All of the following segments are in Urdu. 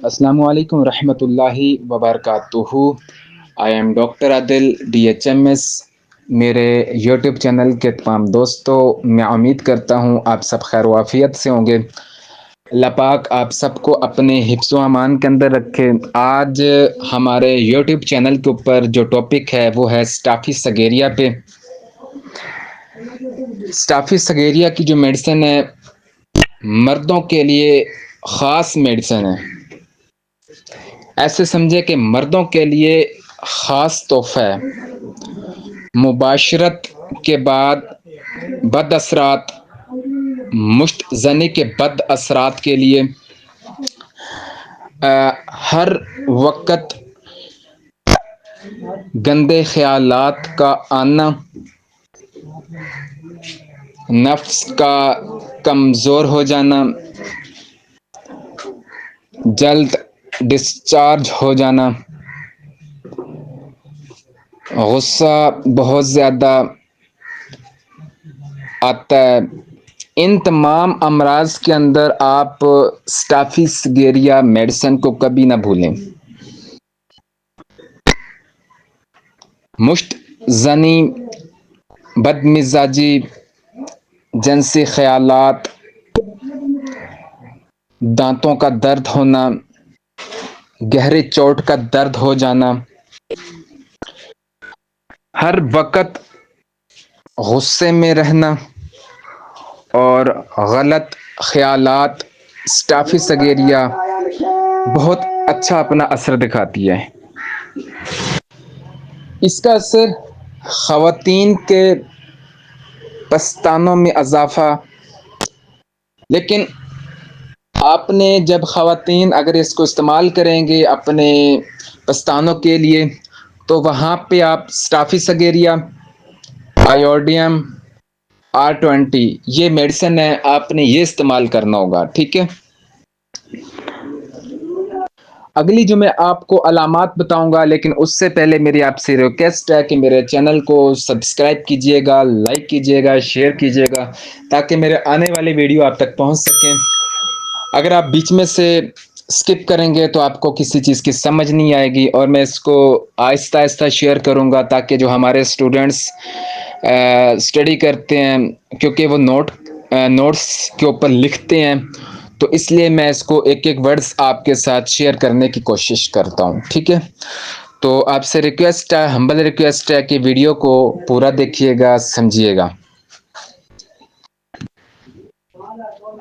السلام علیکم ورحمۃ اللہ وبرکاتہ۔ I am doctor Adil DHMS۔ میرے یوٹیوب چینل کے تمام دوستوں، میں امید کرتا ہوں آپ سب خیر و عافیت سے ہوں گے۔ اللہ پاک آپ سب کو اپنے حفظ و امان کے اندر رکھے۔ آج ہمارے یوٹیوب چینل کے اوپر جو ٹاپک ہے وہ ہے اسٹافی سگیریا پہ۔ اسٹافی سگیریا کی جو میڈیسن ہے مردوں کے لیے خاص میڈیسن ہے۔ ایسے سمجھے کہ مردوں کے لیے خاص تحفہ ہے۔ مباشرت کے بعد بد اثرات، مشت زنی کے بد اثرات کے لیے، ہر وقت گندے خیالات کا آنا، نفس کا کمزور ہو جانا، جلد ڈسچارج ہو جانا، غصہ بہت زیادہ آتا ہے، ان تمام امراض کے اندر آپ اسٹافی سگیریا میڈیسن کو کبھی نہ بھولیں۔ مشت زنی، بد مزاجی، جنسی خیالات، دانتوں کا درد ہونا، گہرے چوٹ کا درد ہو جانا، ہر وقت غصے میں رہنا اور غلط خیالات، اسٹافی سگیریا بہت اچھا اپنا اثر دکھاتی ہے۔ اس کا اثر خواتین کے پستانوں میں اضافہ، لیکن آپ نے جب خواتین اگر اس کو استعمال کریں گے اپنے پستانوں کے لیے تو وہاں پہ آپ اسٹافی سگیریا، آیوڈیم، R20 یہ میڈیسن ہے، آپ نے یہ استعمال کرنا ہوگا، ٹھیک ہے۔ اگلی جو میں آپ کو علامات بتاؤں گا، لیکن اس سے پہلے میری آپ سے ریکویسٹ ہے کہ میرے چینل کو سبسکرائب کیجئے گا، لائک کیجئے گا، شیئر کیجئے گا تاکہ میرے آنے والی ویڈیو آپ تک پہنچ سکیں۔ اگر آپ بیچ میں سے سکپ کریں گے تو آپ کو کسی چیز کی سمجھ نہیں آئے گی، اور میں اس کو آہستہ آہستہ شیئر کروں گا تاکہ جو ہمارے اسٹوڈنٹس اسٹڈی کرتے ہیں، کیونکہ وہ نوٹس کے اوپر لکھتے ہیں، تو اس لیے میں اس کو ایک ایک ورڈز آپ کے ساتھ شیئر کرنے کی کوشش کرتا ہوں، ٹھیک ہے۔ تو آپ سے ریکویسٹ ہے، ہمبل ریکویسٹ ہے کہ ویڈیو کو پورا دیکھیے گا، سمجھیے گا۔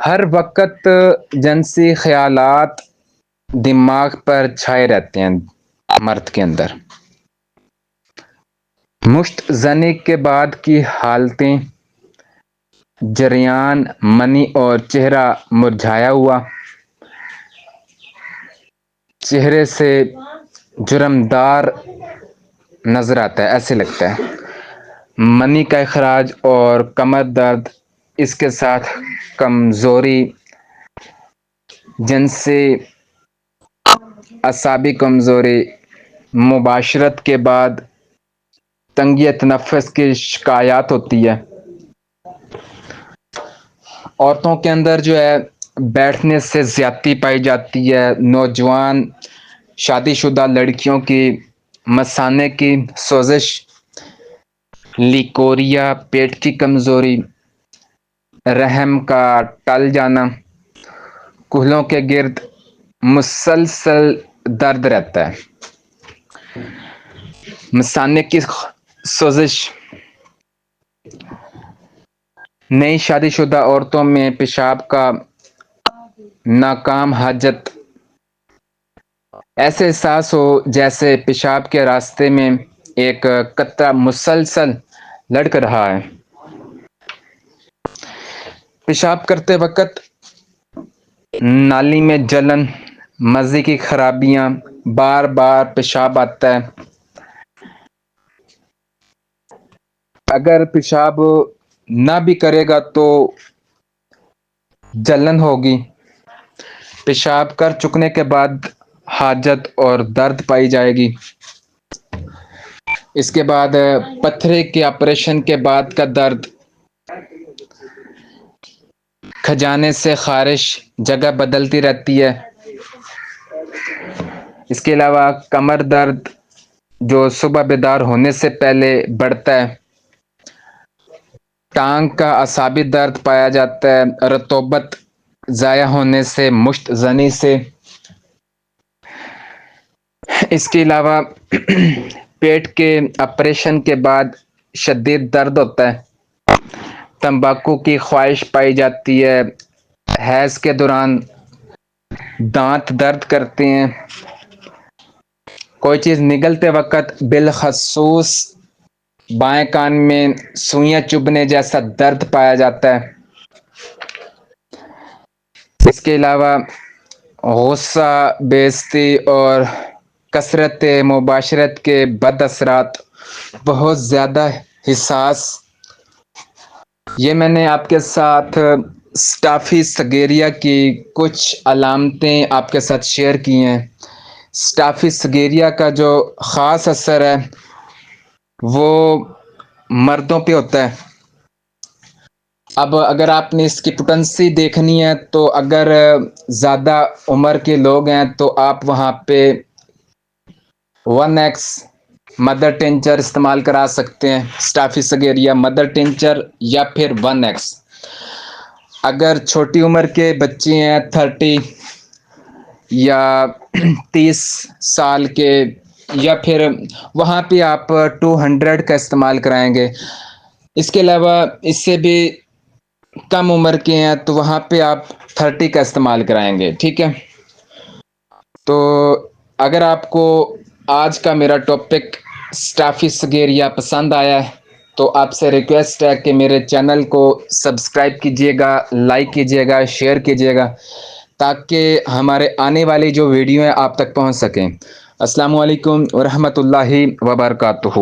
ہر وقت جنسی خیالات دماغ پر چھائے رہتے ہیں مرد کے اندر۔ مشت زنی کے بعد کی حالتیں، جریان منی اور چہرہ مرجھایا ہوا، چہرے سے جرمدار نظر آتا ہے، ایسے لگتا ہے، منی کا اخراج اور کمر درد، اس کے ساتھ کمزوری، جنسی اعصابی کمزوری، مباشرت کے بعد تنگی تنفس کی شکایات ہوتی ہے۔ عورتوں کے اندر جو ہے بیٹھنے سے زیادتی پائی جاتی ہے۔ نوجوان شادی شدہ لڑکیوں کی مثانے کی سوزش، لیکوریا، پیٹ کی کمزوری، رحم کا ٹل جانا، کولوں کے گرد مسلسل درد رہتا ہے، مثانے کی سوزش۔ نئی شادی شدہ عورتوں میں پیشاب کا ناکام حاجت، ایسے احساس ہو جیسے پیشاب کے راستے میں ایک قطرہ مسلسل لڑک رہا ہے۔ پیشاب کرتے وقت نالی میں جلن، مزے کی خرابیاں، بار بار پیشاب آتا ہے۔ اگر پیشاب نہ بھی کرے گا تو جلن ہوگی۔ پیشاب کر چکنے کے بعد حاجت اور درد پائی جائے گی۔ اس کے بعد پتھرے کے آپریشن کے بعد کا درد، کھجانے سے خارش جگہ بدلتی رہتی ہے، اس کے علاوہ کمر درد جو صبح بیدار ہونے سے پہلے بڑھتا ہے، ٹانگ کا اعصابی درد پایا جاتا ہے رطوبت ضائع ہونے سے، مشت زنی سے۔ اس کے علاوہ پیٹ کے آپریشن کے بعد شدید درد ہوتا ہے، تمباکو کی خواہش پائی جاتی ہے، حیض کے دوران دانت درد کرتے ہیں، کوئی چیز نگلتے وقت بالخصوص بائیں کان میں سوئیاں چبھنے جیسا درد پایا جاتا ہے۔ اس کے علاوہ غصہ، بے عزتی اور کثرت مباشرت کے بد اثرات، بہت زیادہ حساس۔ یہ میں نے آپ کے ساتھ اسٹافی سگیریا کی کچھ علامتیں آپ کے ساتھ شیئر کی ہیں۔ اسٹافی سگیریا کا جو خاص اثر ہے وہ مردوں پہ ہوتا ہے۔ اب اگر آپ نے اس کی پوٹنسی دیکھنی ہے تو اگر زیادہ عمر کے لوگ ہیں تو آپ وہاں پہ 1x مدر ٹینچر استعمال کرا سکتے ہیں، اسٹافی سگیریا مدر ٹینچر یا پھر 1x۔ اگر چھوٹی عمر کے بچے ہیں 30 یا 30 سال کے، یا پھر وہاں پہ آپ 200 کا استعمال کرائیں گے۔ اس کے علاوہ اس سے بھی کم عمر کے ہیں تو وہاں پہ آپ 30 کا استعمال کرائیں گے، ٹھیک ہے۔ تو اگر آپ کو آج کا میرا ٹاپک اسٹافی سگیریا پسند آیا ہے تو آپ سے ریکویسٹ ہے کہ میرے چینل کو سبسکرائب کیجیے گا، لائک کیجیے گا، شیئر کیجیے گا، تاکہ ہمارے آنے والی جو ویڈیو ہیں آپ تک پہنچ سکیں۔ السلام علیکم ورحمۃ اللہ وبرکاتہ۔